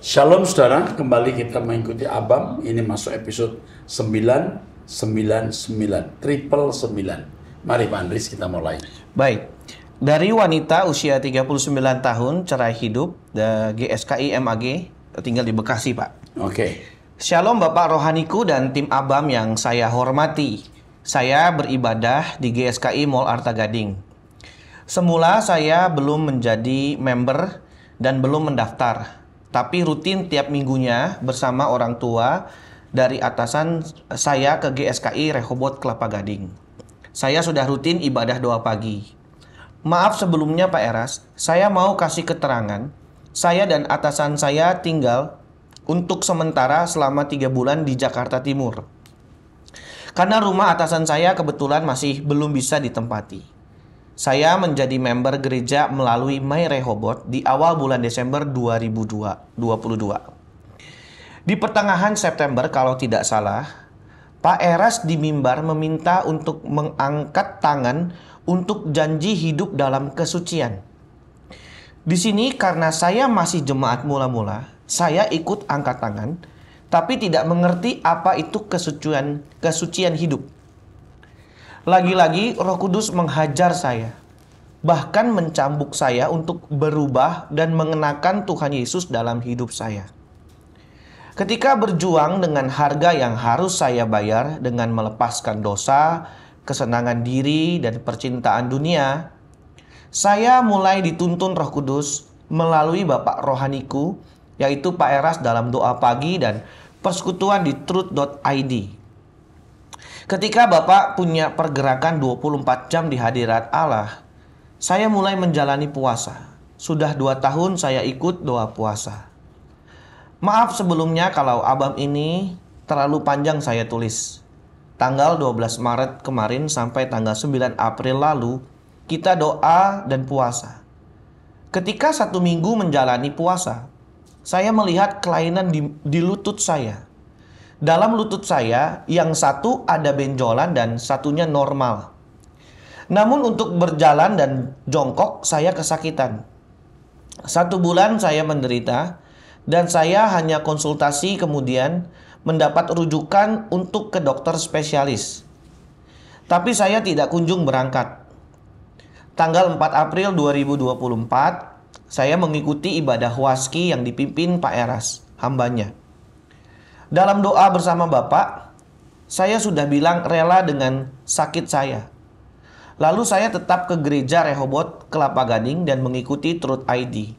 Shalom saudara, kembali kita mengikuti Abam. Ini masuk episode 999, triple 9. Mari Pak Andris kita mulai. Baik, dari wanita usia 39 tahun, cerai hidup, GSKI MAG, tinggal di Bekasi Pak. Oke. Shalom Bapak Rohaniku dan tim Abam yang saya hormati. Saya beribadah di GSKI Mall Arta Gading. Semula saya belum menjadi member dan belum mendaftar, tapi rutin tiap minggunya bersama orang tua dari atasan saya ke GSKI Rehoboth Kelapa Gading. Saya sudah rutin ibadah doa pagi. Maaf sebelumnya Pak Eras, saya mau kasih keterangan. Saya dan atasan saya tinggal untuk sementara selama 3 bulan di Jakarta Timur. Karena rumah atasan saya kebetulan masih belum bisa ditempati. Saya menjadi member gereja melalui My Rehoboth di awal bulan Desember 2022. Di pertengahan September kalau tidak salah, Pak Eras di mimbar meminta untuk mengangkat tangan untuk janji hidup dalam kesucian. Di sini karena saya masih jemaat mula-mula, saya ikut angkat tangan, tapi tidak mengerti apa itu kesucian hidup. Lagi-lagi Roh Kudus menghajar saya, bahkan mencambuk saya untuk berubah dan mengenakan Tuhan Yesus dalam hidup saya. Ketika berjuang dengan harga yang harus saya bayar dengan melepaskan dosa, kesenangan diri, dan percintaan dunia, saya mulai dituntun Roh Kudus melalui Bapak Rohaniku, yaitu Pak Eras dalam doa pagi dan persekutuan di truth.id. Ketika Bapak punya pergerakan 24 jam di hadirat Allah, saya mulai menjalani puasa. Sudah 2 tahun saya ikut doa puasa. Maaf sebelumnya kalau Abam ini terlalu panjang saya tulis. Tanggal 12 Maret kemarin sampai tanggal 9 April lalu, kita doa dan puasa. Ketika 1 minggu menjalani puasa, saya melihat kelainan di lutut saya. Dalam lutut saya, yang satu ada benjolan dan satunya normal. Namun untuk berjalan dan jongkok, saya kesakitan. 1 bulan saya menderita, dan saya hanya konsultasi kemudian mendapat rujukan untuk ke dokter spesialis. Tapi saya tidak kunjung berangkat. Tanggal 4 April 2024, saya mengikuti ibadah waski yang dipimpin Pak Eras, hambanya. Dalam doa bersama Bapak, saya sudah bilang rela dengan sakit saya. Lalu saya tetap ke gereja Rehoboth Kelapa Gading dan mengikuti Truth ID.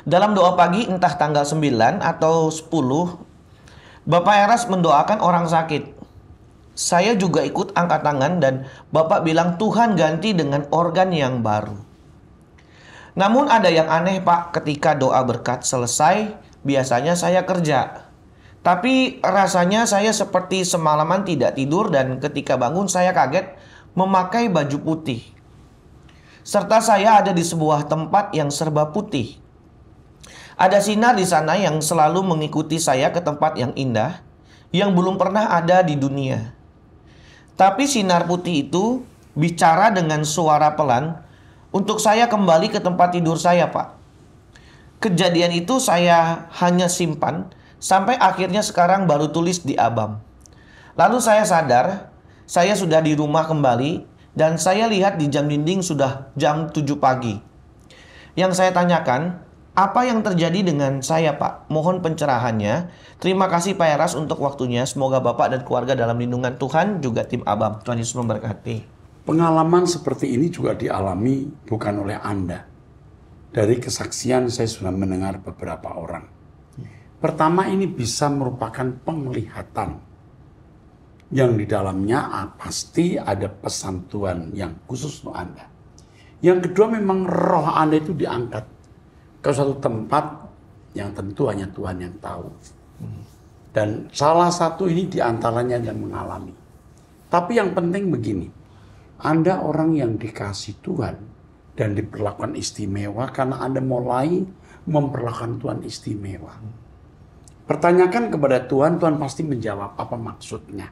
Dalam doa pagi entah tanggal 9 atau 10, Bapak Eras mendoakan orang sakit. Saya juga ikut angkat tangan dan Bapak bilang Tuhan ganti dengan organ yang baru. Namun ada yang aneh Pak, ketika doa berkat selesai, biasanya saya kerja. Tapi rasanya saya seperti semalaman tidak tidur dan ketika bangun saya kaget memakai baju putih. Serta saya ada di sebuah tempat yang serba putih. Ada sinar di sana yang selalu mengikuti saya ke tempat yang indah, yang belum pernah ada di dunia. Tapi sinar putih itu bicara dengan suara pelan untuk saya kembali ke tempat tidur saya, Pak. Kejadian itu saya hanya simpan sampai akhirnya sekarang baru tulis di Abam. Lalu saya sadar, saya sudah di rumah kembali dan saya lihat di jam dinding sudah jam 7 pagi. Yang saya tanyakan, apa yang terjadi dengan saya Pak? Mohon pencerahannya. Terima kasih Pak Eras untuk waktunya. Semoga Bapak dan keluarga dalam lindungan Tuhan, juga tim Abam. Tuhan Yesus memberkati. Pengalaman seperti ini juga dialami bukan oleh Anda. Dari kesaksian saya sudah mendengar beberapa orang. Pertama, ini bisa merupakan penglihatan yang di dalamnya pasti ada pesan Tuhan yang khusus untuk Anda. Yang kedua, memang roh Anda itu diangkat ke suatu tempat yang tentu hanya Tuhan yang tahu. Dan salah satu ini diantaranya yang mengalami. Tapi yang penting begini, Anda orang yang dikasih Tuhan dan diperlakukan istimewa karena Anda mulai memperlakukan Tuhan istimewa. Pertanyakan kepada Tuhan, Tuhan pasti menjawab apa maksudnya.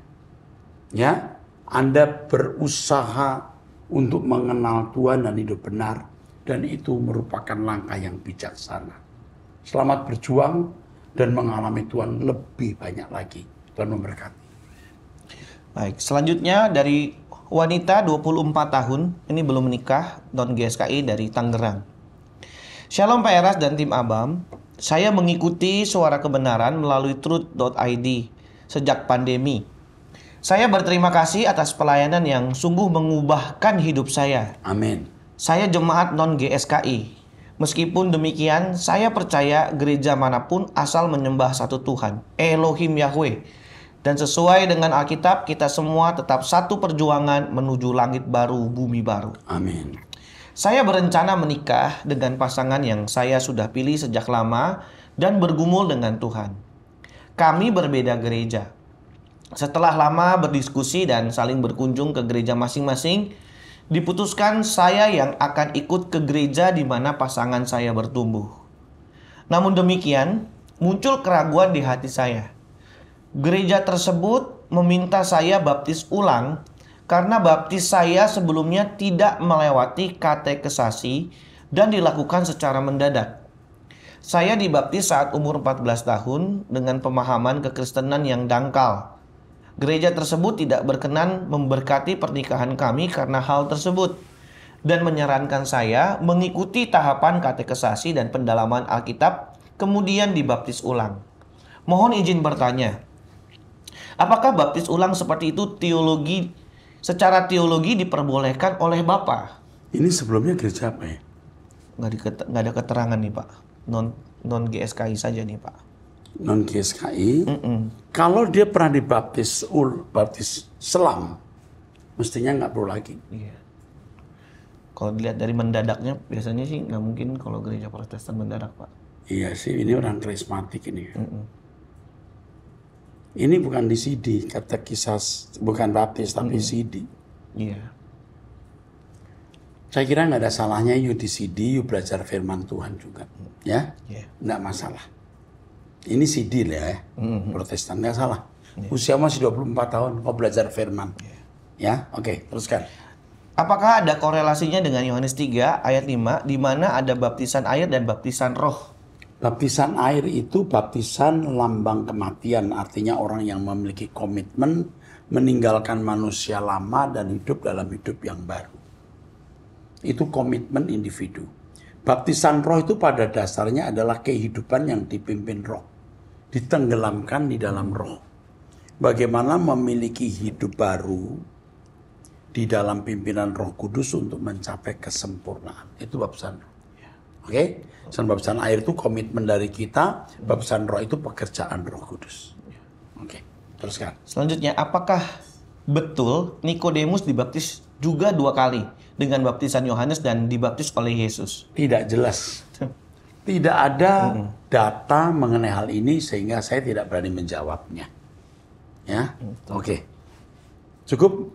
Ya, Anda berusaha untuk mengenal Tuhan dan hidup benar, dan itu merupakan langkah yang bijaksana. Selamat berjuang dan mengalami Tuhan lebih banyak lagi. Tuhan memberkati. Baik, selanjutnya dari wanita 24 tahun, ini belum menikah, non GSKI dari Tangerang. Shalom Pak Eras dan tim Abam, saya mengikuti suara kebenaran melalui truth.id sejak pandemi. Saya berterima kasih atas pelayanan yang sungguh mengubahkan hidup saya. Amin. Saya jemaat non GSKI. Meskipun demikian, saya percaya gereja manapun asal menyembah satu Tuhan, Elohim Yahweh. Dan sesuai dengan Alkitab, kita semua tetap satu perjuangan menuju langit baru, bumi baru. Amin. Saya berencana menikah dengan pasangan yang saya sudah pilih sejak lama dan bergumul dengan Tuhan. Kami berbeda gereja. Setelah lama berdiskusi dan saling berkunjung ke gereja masing-masing, diputuskan saya yang akan ikut ke gereja di mana pasangan saya bertumbuh. Namun demikian, muncul keraguan di hati saya. Gereja tersebut meminta saya baptis ulang karena baptis saya sebelumnya tidak melewati katekesasi dan dilakukan secara mendadak. Saya dibaptis saat umur 14 tahun dengan pemahaman kekristenan yang dangkal. Gereja tersebut tidak berkenan memberkati pernikahan kami karena hal tersebut dan menyarankan saya mengikuti tahapan katekesasi dan pendalaman Alkitab, kemudian dibaptis ulang. Mohon izin bertanya, apakah baptis ulang seperti itu secara teologi diperbolehkan oleh Bapak? Ini sebelumnya gereja apa ya? Nggak ada keterangan nih Pak, non GSKI saja nih Pak. Non GSKI, kalau dia pernah dibaptis baptis selam, mestinya nggak perlu lagi. Iya. Kalau dilihat dari mendadaknya, biasanya sih nggak mungkin kalau gereja Protestan mendadak Pak. Iya sih, ini orang karismatik ini. Ini bukan di CD, kata kisah, bukan baptis tapi CD. Iya. Saya kira nggak ada salahnya yuk di CD, yuk belajar firman Tuhan juga, ya, nggak masalah. Ini CD lah ya, Protestan, nggak salah. Usia masih 24 tahun, kau belajar firman. Ya, oke, teruskan. Apakah ada korelasinya dengan Yohanes 3 ayat 5, di mana ada baptisan air dan baptisan roh? Baptisan air itu baptisan lambang kematian, artinya orang yang memiliki komitmen meninggalkan manusia lama dan hidup dalam hidup yang baru. Itu komitmen individu. Baptisan roh itu pada dasarnya adalah kehidupan yang dipimpin roh. Ditenggelamkan di dalam roh. Bagaimana memiliki hidup baru di dalam pimpinan Roh Kudus untuk mencapai kesempurnaan. Itu baptisan roh. Oke? Baptisan air itu komitmen dari kita, baptisan roh itu pekerjaan Roh Kudus. Oke, teruskan. Selanjutnya, apakah betul Nikodemus dibaptis juga 2 kali dengan baptisan Yohanes dan dibaptis oleh Yesus? Tidak jelas. Tidak ada data mengenai hal ini sehingga saya tidak berani menjawabnya. Ya, oke. Cukup?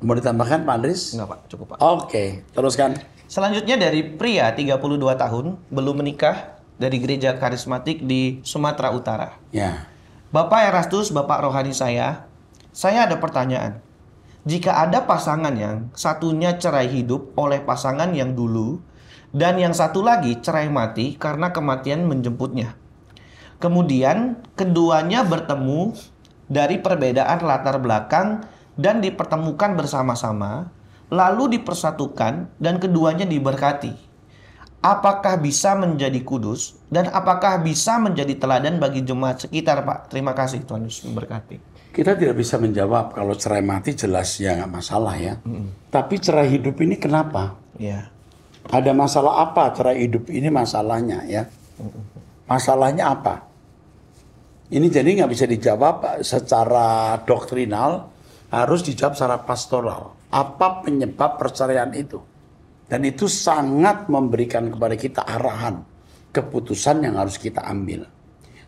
Mau ditambahkan Pak Andris? Enggak Pak, cukup Pak. Oke, teruskan. Selanjutnya dari pria 32 tahun, belum menikah, dari gereja karismatik di Sumatera Utara. Ya. Bapak Erastus, Bapak rohani saya ada pertanyaan. Jika ada pasangan yang satunya cerai hidup oleh pasangan yang dulu, dan yang satu lagi cerai mati karena kematian menjemputnya. Kemudian keduanya bertemu dari perbedaan latar belakang dan dipertemukan bersama-sama, lalu dipersatukan dan keduanya diberkati. Apakah bisa menjadi kudus dan apakah bisa menjadi teladan bagi jemaat sekitar Pak? Terima kasih, Tuhan Yesus memberkati. Kita tidak bisa menjawab kalau cerai mati jelas ya nggak masalah ya. Tapi cerai hidup ini kenapa? Ya. Ada masalah apa cerai hidup ini masalahnya ya? Masalahnya apa? Ini jadi nggak bisa dijawab secara doktrinal, harus dijawab secara pastoral. Apa penyebab perceraian itu? Dan itu sangat memberikan kepada kita arahan, keputusan yang harus kita ambil.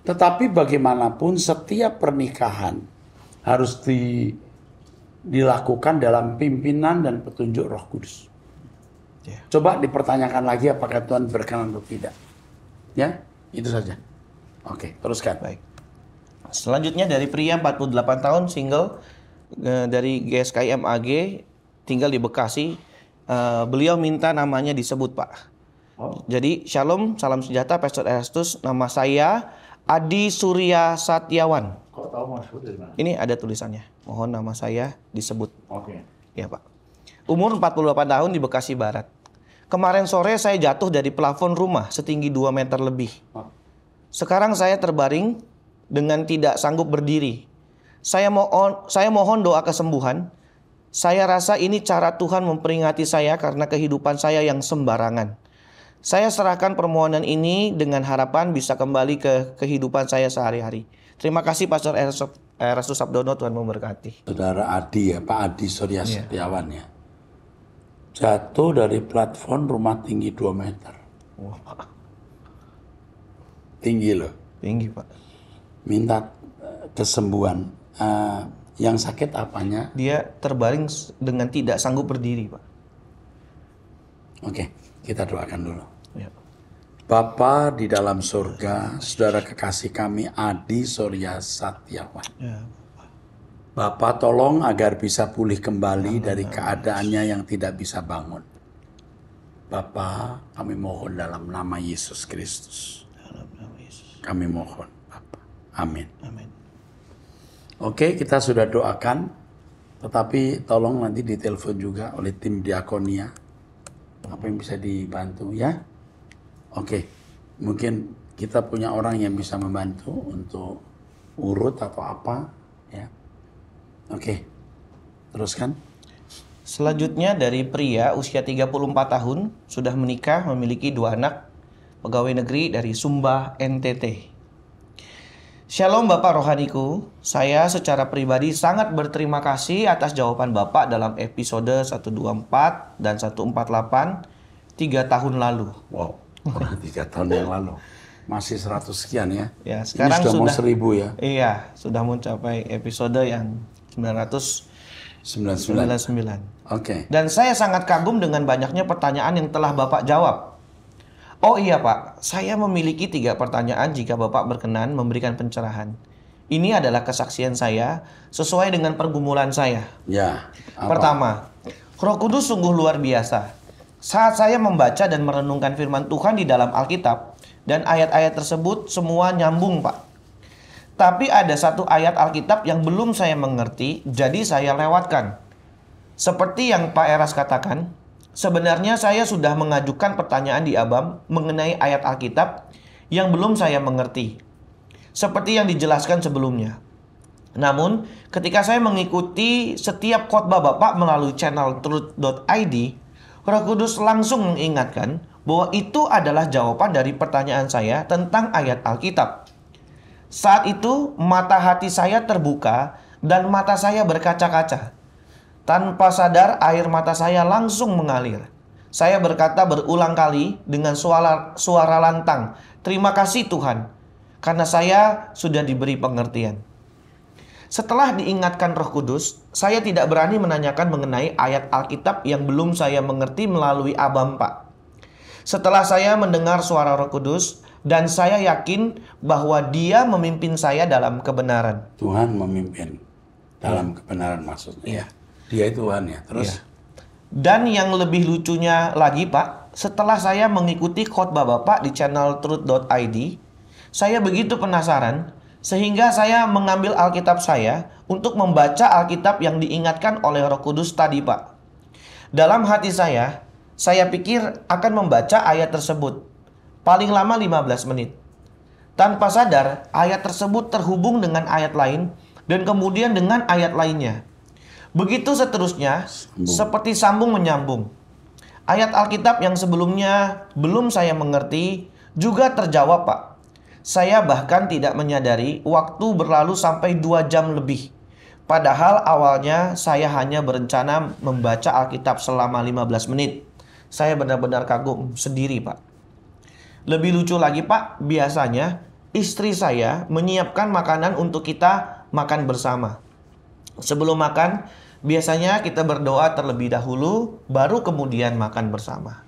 Tetapi bagaimanapun setiap pernikahan harus dilakukan dalam pimpinan dan petunjuk Roh Kudus. Coba dipertanyakan lagi apakah Tuhan berkenan atau tidak. Ya, itu saja. Oke, teruskan. Baik. Selanjutnya dari pria 48 tahun single dari GSKI MAG tinggal di Bekasi. Beliau minta namanya disebut Pak. Jadi shalom, salam sejahtera Pastor Erastus. Nama saya Adi Surya Satyawan. Kok tahu maksud dari mana? Ini ada tulisannya. Mohon nama saya disebut. Oke. Ya Pak. Umur 48 tahun di Bekasi Barat. Kemarin sore saya jatuh dari plafon rumah setinggi 2 meter lebih. Sekarang saya terbaring dengan tidak sanggup berdiri. Saya mohon doa kesembuhan. Saya rasa ini cara Tuhan memperingati saya karena kehidupan saya yang sembarangan. Saya serahkan permohonan ini dengan harapan bisa kembali ke kehidupan saya sehari-hari. Terima kasih Pastor Erastus Sabdono, Tuhan memberkati. Saudara Adi ya, Pak Adi Surya Setiawan ya. Jatuh dari platform rumah tinggi 2 meter. Wah, Pak. Tinggi loh. Tinggi Pak. Minta kesembuhan. Yang sakit apanya? Dia terbaring dengan tidak sanggup berdiri Pak. Oke, kita doakan dulu. Ya. Bapa di dalam surga, saudara kekasih kami Adi Surya Satyawan. Ya. Bapa tolong agar bisa pulih kembali dari keadaannya yang tidak bisa bangun. Bapa, kami mohon dalam nama Yesus Kristus. Dalam nama Yesus. Kami mohon, Bapa. Amin. Amin. Oke, kita sudah doakan. Tetapi tolong nanti ditelepon juga oleh tim diakonia. Apa yang bisa dibantu ya? Oke, mungkin kita punya orang yang bisa membantu untuk urut atau apa ya. Oke, teruskan. Selanjutnya dari pria usia 34 tahun, sudah menikah, memiliki 2 anak, pegawai negeri dari Sumba, NTT. Shalom Bapak Rohaniku, saya secara pribadi sangat berterima kasih atas jawaban Bapak dalam episode 124 dan 148 3 tahun lalu. Wow, 3 tahun yang lalu. Masih 100 sekian ya. Ya, sekarang ini sudah mau 1000 ya. Iya, sudah mencapai episode yang 999. Oke. Dan saya sangat kagum dengan banyaknya pertanyaan yang telah Bapak jawab. Oh iya Pak, saya memiliki 3 pertanyaan jika Bapak berkenan memberikan pencerahan. Ini adalah kesaksian saya sesuai dengan pergumulan saya. Ya. Apa? Pertama, Roh Kudus sungguh luar biasa. Saat saya membaca dan merenungkan firman Tuhan di dalam Alkitab, dan ayat-ayat tersebut semua nyambung Pak. Tapi ada satu ayat Alkitab yang belum saya mengerti, jadi saya lewatkan. Seperti yang Pak Eras katakan, sebenarnya saya sudah mengajukan pertanyaan di Abam mengenai ayat Alkitab yang belum saya mengerti. Seperti yang dijelaskan sebelumnya. Namun, ketika saya mengikuti setiap khotbah Bapak melalui channel truth.id, Roh Kudus langsung mengingatkan bahwa itu adalah jawaban dari pertanyaan saya tentang ayat Alkitab. Saat itu, mata hati saya terbuka dan mata saya berkaca-kaca. Tanpa sadar, air mata saya langsung mengalir. Saya berkata berulang kali dengan suara lantang, "Terima kasih Tuhan, karena saya sudah diberi pengertian." Setelah diingatkan Roh Kudus, saya tidak berani menanyakan mengenai ayat Alkitab yang belum saya mengerti melalui Abam, Pak. Setelah saya mendengar suara Roh Kudus, dan saya yakin bahwa Dia memimpin saya dalam kebenaran. Tuhan memimpin dalam kebenaran maksudnya. Dia Tuhan ya. Terus. Dan yang lebih lucunya lagi Pak, setelah saya mengikuti khotbah Bapak di channel truth.id, saya begitu penasaran sehingga saya mengambil Alkitab saya untuk membaca Alkitab yang diingatkan oleh Roh Kudus tadi Pak. Dalam hati saya pikir akan membaca ayat tersebut. Paling lama 15 menit. Tanpa sadar, ayat tersebut terhubung dengan ayat lain dan kemudian dengan ayat lainnya. Begitu seterusnya, seperti sambung menyambung. Ayat Alkitab yang sebelumnya belum saya mengerti juga terjawab, Pak. Saya bahkan tidak menyadari waktu berlalu sampai 2 jam lebih. Padahal awalnya saya hanya berencana membaca Alkitab selama 15 menit. Saya benar-benar kagum sendiri, Pak. Lebih lucu lagi Pak, biasanya istri saya menyiapkan makanan untuk kita makan bersama. Sebelum makan, biasanya kita berdoa terlebih dahulu, baru kemudian makan bersama.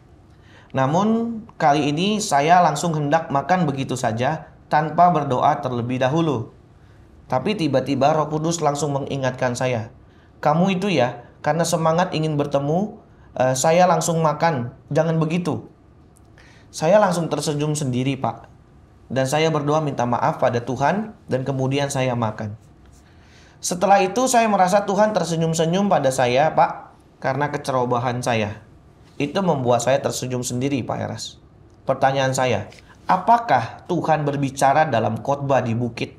Namun, kali ini saya langsung hendak makan begitu saja, tanpa berdoa terlebih dahulu. Tapi tiba-tiba Roh Kudus langsung mengingatkan saya, "Kamu itu ya, karena semangat ingin bertemu, saya langsung makan, jangan begitu." Saya langsung tersenyum sendiri, Pak. Dan saya berdoa minta maaf pada Tuhan dan kemudian saya makan. Setelah itu saya merasa Tuhan tersenyum-senyum pada saya, Pak, karena kecerobohan saya. Itu membuat saya tersenyum sendiri, Pak Eras. Pertanyaan saya, apakah Tuhan berbicara dalam khotbah di bukit?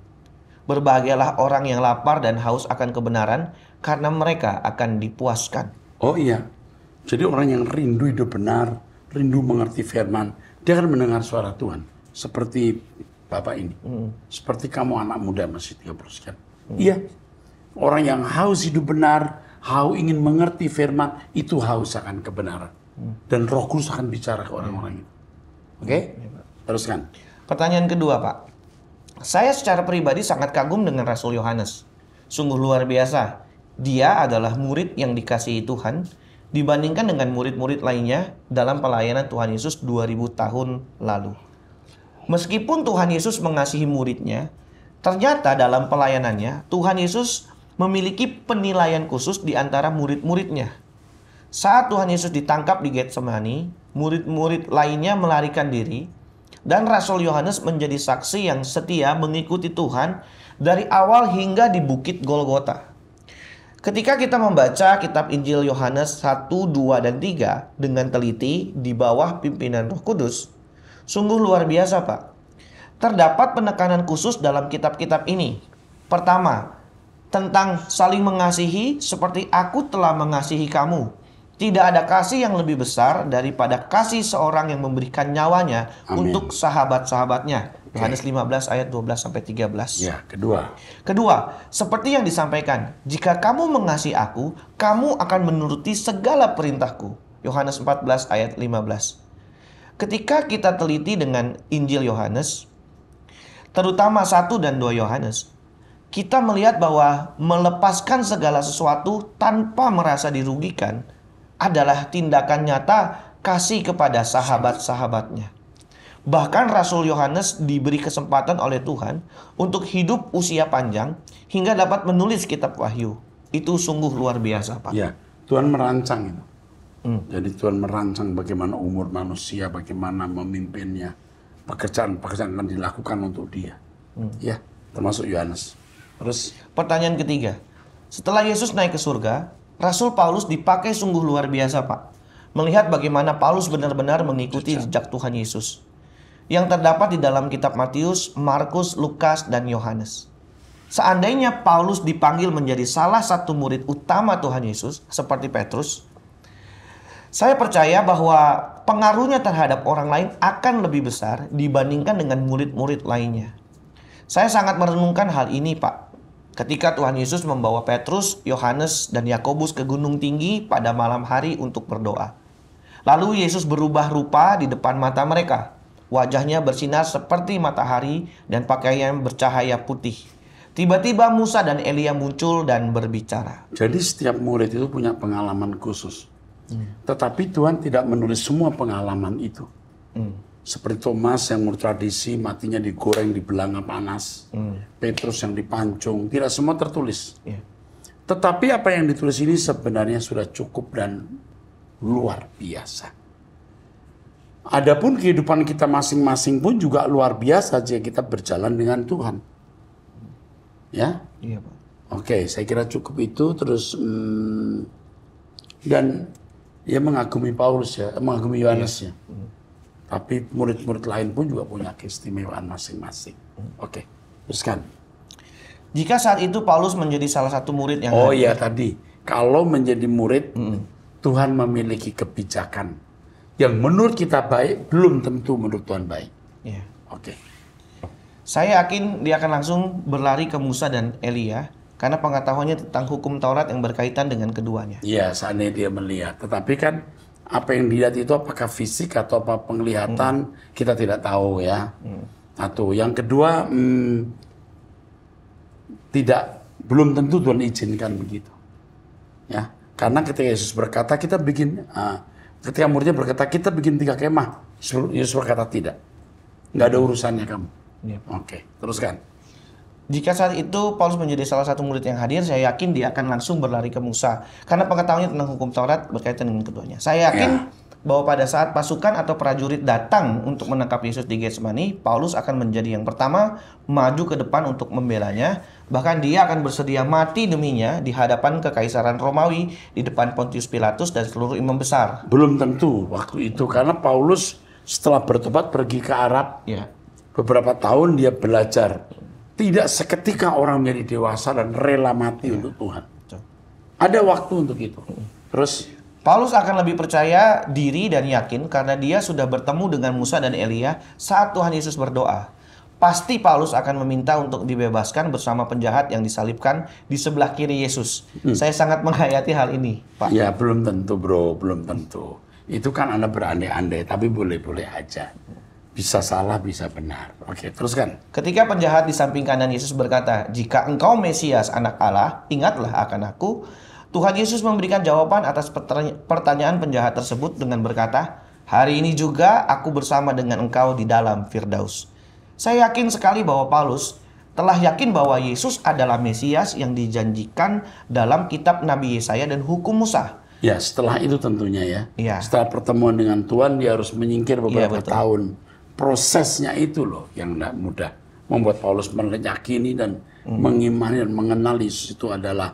Berbahagialah orang yang lapar dan haus akan kebenaran, karena mereka akan dipuaskan. Oh iya, jadi orang yang rindu hidup benar, rindu mengerti firman, dia akan mendengar suara Tuhan. Seperti Bapak ini. Seperti kamu anak muda masih 30 sekian. Iya, orang yang haus hidup benar, haus ingin mengerti firman, itu haus akan kebenaran. Dan Roh Kudus akan bicara ke orang-orang itu. Oke? Teruskan. Pertanyaan kedua, Pak. Saya secara pribadi sangat kagum dengan Rasul Yohanes. Sungguh luar biasa. Dia adalah murid yang dikasihi Tuhan dibandingkan dengan murid-murid lainnya dalam pelayanan Tuhan Yesus 2000 tahun lalu. Meskipun Tuhan Yesus mengasihi muridnya, ternyata dalam pelayanannya Tuhan Yesus memiliki penilaian khusus di antara murid-muridnya. Saat Tuhan Yesus ditangkap di Getsemani, murid-murid lainnya melarikan diri, dan Rasul Yohanes menjadi saksi yang setia mengikuti Tuhan dari awal hingga di Bukit Golgota. Ketika kita membaca kitab Injil Yohanes 1, 2, dan 3 dengan teliti di bawah pimpinan Roh Kudus, sungguh luar biasa, Pak. Terdapat penekanan khusus dalam kitab-kitab ini. Pertama, tentang saling mengasihi seperti aku telah mengasihi kamu. Tidak ada kasih yang lebih besar daripada kasih seorang yang memberikan nyawanya untuk sahabat-sahabatnya. Yohanes 15 ayat 12 sampai 13. Ya, kedua. Kedua, seperti yang disampaikan, jika kamu mengasihi aku, kamu akan menuruti segala perintahku. Yohanes 14 ayat 15. Ketika kita teliti dengan Injil Yohanes, terutama 1 dan 2 Yohanes, kita melihat bahwa melepaskan segala sesuatu tanpa merasa dirugikan adalah tindakan nyata kasih kepada sahabat-sahabatnya. Bahkan Rasul Yohanes diberi kesempatan oleh Tuhan untuk hidup usia panjang hingga dapat menulis kitab Wahyu. Itu sungguh luar biasa, Pak. Ya, Tuhan merancang itu. Jadi Tuhan merancang bagaimana umur manusia, bagaimana memimpinnya. Pekerjaan-pekerjaan akan dilakukan untuk dia. Ya, termasuk Yohanes. Terus pertanyaan ketiga. Setelah Yesus naik ke surga, Rasul Paulus dipakai sungguh luar biasa, Pak. Melihat bagaimana Paulus benar-benar mengikuti jejak Tuhan Yesus yang terdapat di dalam kitab Matius, Markus, Lukas, dan Yohanes. Seandainya Paulus dipanggil menjadi salah satu murid utama Tuhan Yesus seperti Petrus, saya percaya bahwa pengaruhnya terhadap orang lain akan lebih besar dibandingkan dengan murid-murid lainnya. Saya sangat merenungkan hal ini, Pak. Ketika Tuhan Yesus membawa Petrus, Yohanes, dan Yakobus ke gunung tinggi pada malam hari untuk berdoa. Lalu Yesus berubah rupa di depan mata mereka. Wajahnya bersinar seperti matahari dan pakaian bercahaya putih. Tiba-tiba Musa dan Elia muncul dan berbicara. jadi setiap murid itu punya pengalaman khusus. Tetapi Tuhan tidak menulis semua pengalaman itu. Seperti Thomas yang menurut tradisi matinya digoreng di belanga panas. Petrus yang dipancung. Tidak semua tertulis. Tetapi apa yang ditulis ini sebenarnya sudah cukup dan luar biasa. Adapun kehidupan kita masing-masing pun juga luar biasa jika kita berjalan dengan Tuhan. Ya? Iya, Pak. Oke, saya kira cukup itu. Terus dan dia mengagumi Paulus ya, mengagumi Yohanes ya. Tapi murid-murid lain pun juga punya keistimewaan masing-masing. Oke, teruskan. Jika saat itu Paulus menjadi salah satu murid yang Oh iya tadi, kalau menjadi murid, Tuhan memiliki kebijakan yang menurut kita baik, belum tentu menurut Tuhan baik. Iya. Oke. Saya yakin dia akan langsung berlari ke Musa dan Elia karena pengetahuannya tentang hukum Taurat yang berkaitan dengan keduanya. Iya, seandainya dia melihat. Tetapi kan apa yang dilihat itu apakah fisik atau apa penglihatan, kita tidak tahu ya. Satu. Yang kedua, belum tentu Tuhan izinkan begitu. Ya, karena ketika Yesus berkata kita bikin, ketika muridnya berkata kita bikin 3 kemah, Yesus berkata tidak, nggak ada urusannya kamu. Oke, teruskan. Jika saat itu Paulus menjadi salah satu murid yang hadir, saya yakin dia akan langsung berlari ke Musa karena pengetahuannya tentang hukum Taurat berkaitan dengan keduanya. Saya yakin bahwa pada saat pasukan atau prajurit datang untuk menangkap Yesus di Getsemani, Paulus akan menjadi yang pertama maju ke depan untuk membelanya. Bahkan dia akan bersedia mati deminya di hadapan kekaisaran Romawi, di depan Pontius Pilatus dan seluruh imam besar. Belum tentu waktu itu, karena Paulus setelah bertobat pergi ke Arab. Ya. Beberapa tahun dia belajar. Tidak seketika orang menjadi dewasa dan rela mati untuk Tuhan. Ada waktu untuk itu. Terus Paulus akan lebih percaya diri dan yakin karena dia sudah bertemu dengan Musa dan Elia saat Tuhan Yesus berdoa. Pasti Paulus akan meminta untuk dibebaskan bersama penjahat yang disalibkan di sebelah kiri Yesus. Saya sangat menghayati hal ini, Pak. ya belum tentu bro, belum tentu. Itu kan Anda berandai-andai, tapi boleh-boleh aja. Bisa salah, bisa benar. Oke, teruskan. Ketika penjahat di samping kanan Yesus berkata, "Jika engkau Mesias, anak Allah, ingatlah akan aku." Tuhan Yesus memberikan jawaban atas pertanyaan penjahat tersebut dengan berkata, "Hari ini juga aku bersama dengan engkau di dalam Firdaus." Saya yakin sekali bahwa Paulus telah yakin bahwa Yesus adalah Mesias yang dijanjikan dalam kitab Nabi Yesaya dan hukum Musa. Ya, setelah itu tentunya ya. Iya. Setelah pertemuan dengan Tuhan, dia harus menyingkir beberapa betul. tahun. Prosesnya itu loh yang tidak mudah. Membuat Paulus meyakini dan mengimani dan mengenal Yesus itu adalah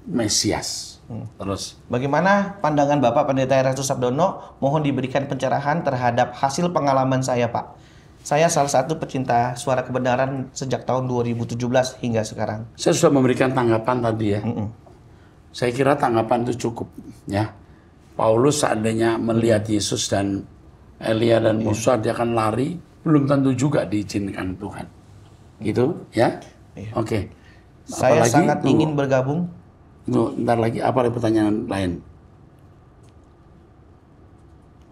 Mesias. Terus Bagaimana pandangan Bapak Pendeta Erastus Sabdono? Mohon diberikan pencerahan terhadap hasil pengalaman saya, Pak. Saya salah satu pecinta suara kebenaran sejak tahun 2017 hingga sekarang. saya sudah memberikan tanggapan tadi ya. Saya kira tanggapan itu cukup ya. Paulus seandainya melihat Yesus dan Elia dan Musa, dia akan lari, belum tentu juga diizinkan Tuhan. Gitu ya. Oke. Saya Apalagi, sangat ingin bergabung. Ntar lagi, apa ada pertanyaan lain?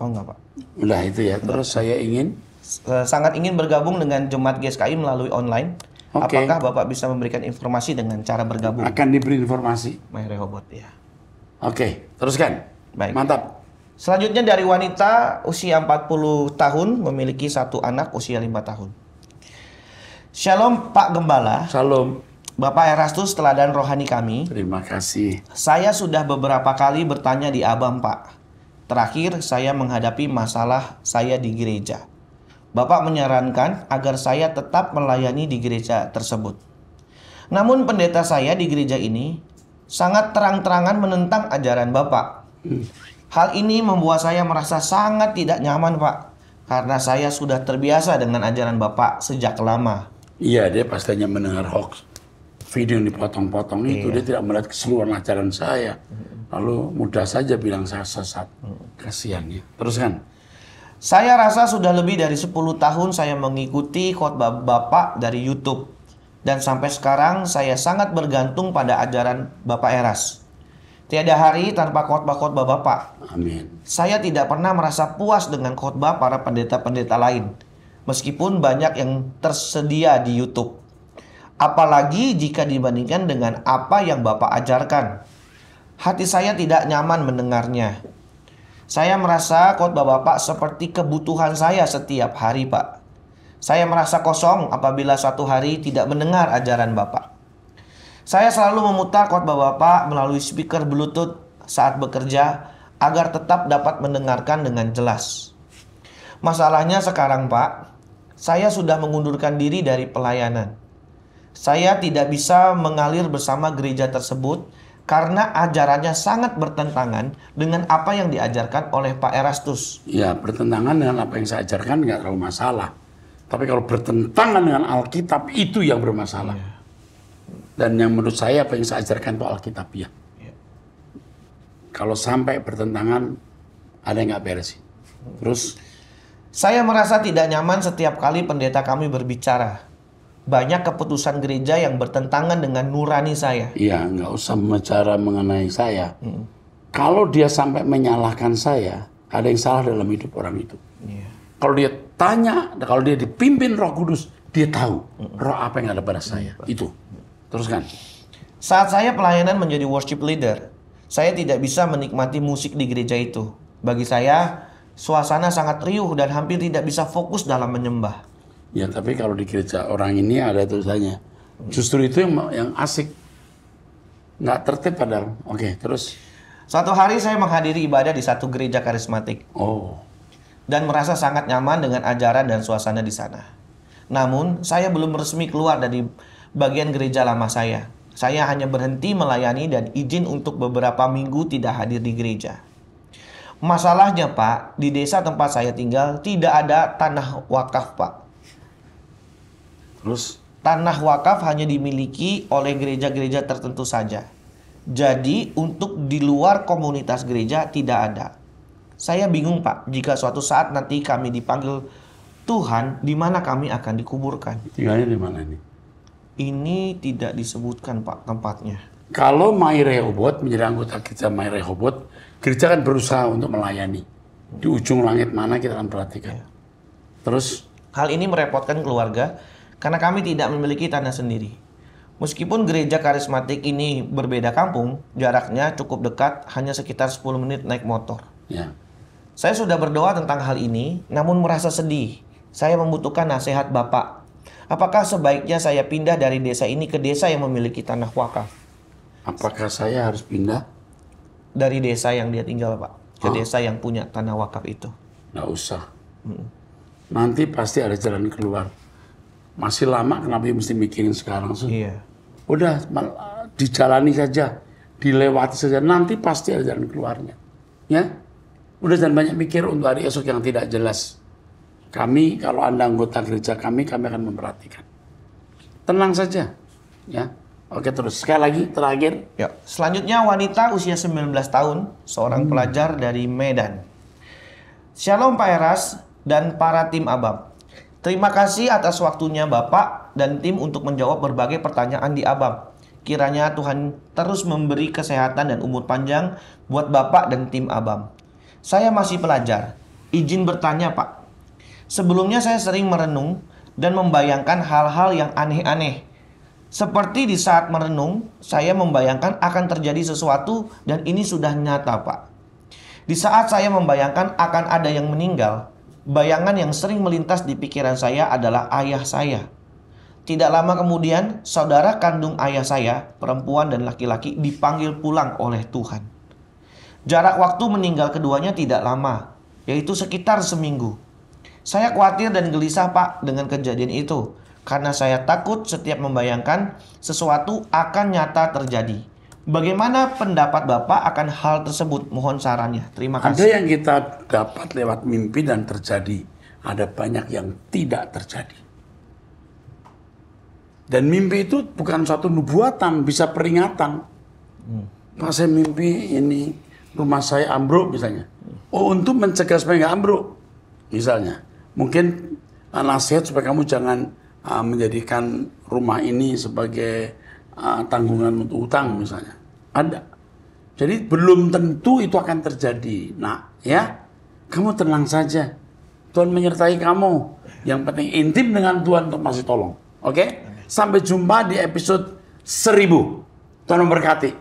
Oh enggak, Pak. Udah itu ya. Terus saya ingin Sangat ingin bergabung dengan Jemaat GSKI melalui online. Oke. Apakah Bapak bisa memberikan informasi dengan cara bergabung? akan diberi informasi. My Rehoboth, ya. Oke, teruskan. Baik. Mantap. Selanjutnya dari wanita usia 40 tahun memiliki satu anak usia 5 tahun. Shalom Pak Gembala, Salam. Bapak Erastus teladan rohani kami. Terima kasih. Saya sudah beberapa kali bertanya di Abam, Pak. Terakhir saya menghadapi masalah saya di gereja. Bapak menyarankan agar saya tetap melayani di gereja tersebut. Namun pendeta saya di gereja ini sangat terang-terangan menentang ajaran Bapak. Hal ini membuat saya merasa sangat tidak nyaman, Pak. Karena saya sudah terbiasa dengan ajaran Bapak sejak lama. Iya, dia pastinya mendengar hoax. Video yang dipotong-potong itu, dia tidak melihat keseluruhan ajaran saya. Lalu mudah saja bilang saya sesat. Kasihan ya. Teruskan. Saya rasa sudah lebih dari 10 tahun saya mengikuti khotbah Bapak dari YouTube. Dan sampai sekarang saya sangat bergantung pada ajaran Bapak Eras. Tiada hari tanpa khotbah-khotbah Bapak. Amin. Saya tidak pernah merasa puas dengan khotbah para pendeta-pendeta lain. Meskipun banyak yang tersedia di YouTube. Apalagi jika dibandingkan dengan apa yang Bapak ajarkan. Hati saya tidak nyaman mendengarnya. Saya merasa khotbah Bapak seperti kebutuhan saya setiap hari, Pak. Saya merasa kosong apabila suatu hari tidak mendengar ajaran Bapak. Saya selalu memutar khotbah Bapak melalui speaker Bluetooth saat bekerja agar tetap dapat mendengarkan dengan jelas. Masalahnya sekarang, Pak, saya sudah mengundurkan diri dari pelayanan. Saya tidak bisa mengalir bersama gereja tersebut karena ajarannya sangat bertentangan dengan apa yang diajarkan oleh Pak Erastus. Ya, bertentangan dengan apa yang saya ajarkan nggak terlalu masalah. Tapi kalau bertentangan dengan Alkitab, itu yang bermasalah. Dan yang menurut saya apa yang saya ajarkan itu Alkitab ya. Kalau sampai bertentangan, ada yang nggak beres. Terus, Saya merasa tidak nyaman setiap kali pendeta kami berbicara. Banyak keputusan gereja yang bertentangan dengan nurani saya. ya nggak usah bicara mengenai saya. Kalau dia sampai menyalahkan saya, ada yang salah dalam hidup orang itu. Kalau dia tanya, kalau dia dipimpin Roh Kudus, dia tahu roh apa yang ada pada saya. Itu. Teruskan. Saat saya pelayanan menjadi worship leader, saya tidak bisa menikmati musik di gereja itu. Bagi saya, suasana sangat riuh dan hampir tidak bisa fokus dalam menyembah. Ya, tapi kalau di gereja orang ini ada tulisannya. Justru itu yang asik. Nggak tertib padahal. Oke, terus. Suatu hari saya menghadiri ibadah di satu gereja karismatik. Oh. Dan merasa sangat nyaman dengan ajaran dan suasana di sana. Namun, saya belum resmi keluar dari bagian gereja lama saya. Saya hanya berhenti melayani dan izin untuk beberapa minggu tidak hadir di gereja. Masalahnya, Pak, di desa tempat saya tinggal tidak ada tanah wakaf, Pak. Terus? Tanah wakaf hanya dimiliki oleh gereja-gereja tertentu saja. Jadi, untuk di luar komunitas gereja tidak ada. Saya bingung, Pak, jika suatu saat nanti kami dipanggil Tuhan, di mana kami akan dikuburkan? Tinggalnya di mana ini? Ini tidak disebutkan, Pak, tempatnya. Kalau My Rehoboth menjadi anggota gereja My Rehoboth, gereja kan berusaha untuk melayani. Di ujung langit mana kita akan perhatikan. Terus? Hal ini merepotkan keluarga karena kami tidak memiliki tanah sendiri. Meskipun gereja karismatik ini berbeda kampung, jaraknya cukup dekat, hanya sekitar 10 menit naik motor. Ya. Saya sudah berdoa tentang hal ini, namun merasa sedih. Saya membutuhkan nasihat Bapak. Apakah sebaiknya saya pindah dari desa ini ke desa yang memiliki tanah wakaf? Apakah saya harus pindah? Dari desa yang dia tinggal, Pak, ke desa yang punya tanah wakaf itu. Nggak usah. Nanti pasti ada jalan keluar. Masih lama, kenapa mesti mikirin sekarang sih? Iya. Udah, dijalani saja, dilewati saja. Nanti pasti ada jalan keluarnya. Ya, udah jangan banyak mikir untuk hari esok yang tidak jelas. Kami, kalau Anda anggota gereja kami akan memperhatikan. Tenang saja, ya. Oke, terus sekali lagi terakhir. Ya, selanjutnya wanita usia 19 tahun, seorang pelajar dari Medan. Shalom Pak Eras dan para tim Abam. Terima kasih atas waktunya Bapak dan tim untuk menjawab berbagai pertanyaan di Abam. Kiranya Tuhan terus memberi kesehatan dan umur panjang buat Bapak dan tim Abam. Saya masih pelajar. Izin bertanya, Pak. Sebelumnya saya sering merenung dan membayangkan hal-hal yang aneh-aneh. Seperti di saat merenung, saya membayangkan akan terjadi sesuatu dan ini sudah nyata, Pak. Di saat saya membayangkan akan ada yang meninggal, bayangan yang sering melintas di pikiran saya adalah ayah saya. Tidak lama kemudian, saudara kandung ayah saya, perempuan dan laki-laki, dipanggil pulang oleh Tuhan. Jarak waktu meninggal keduanya tidak lama, yaitu sekitar seminggu. Saya khawatir dan gelisah, Pak, dengan kejadian itu, karena saya takut setiap membayangkan sesuatu akan nyata terjadi. Bagaimana pendapat Bapak akan hal tersebut? Mohon sarannya. Terima kasih. Ada yang kita dapat lewat mimpi dan terjadi. Ada banyak yang tidak terjadi. Dan mimpi itu bukan suatu nubuatan, bisa peringatan. Pas saya mimpi ini, rumah saya ambruk misalnya. Oh, untuk mencegah supaya nggak ambruk. Misalnya, mungkin nasihat supaya kamu jangan menjadikan rumah ini sebagai tanggungan untuk utang misalnya. Ada. Jadi belum tentu itu akan terjadi. Nah, ya, kamu tenang saja. Tuhan menyertai kamu. Yang penting intim dengan Tuhan untuk masih tolong. Oke? Sampai jumpa di episode 1000. Tuhan memberkati.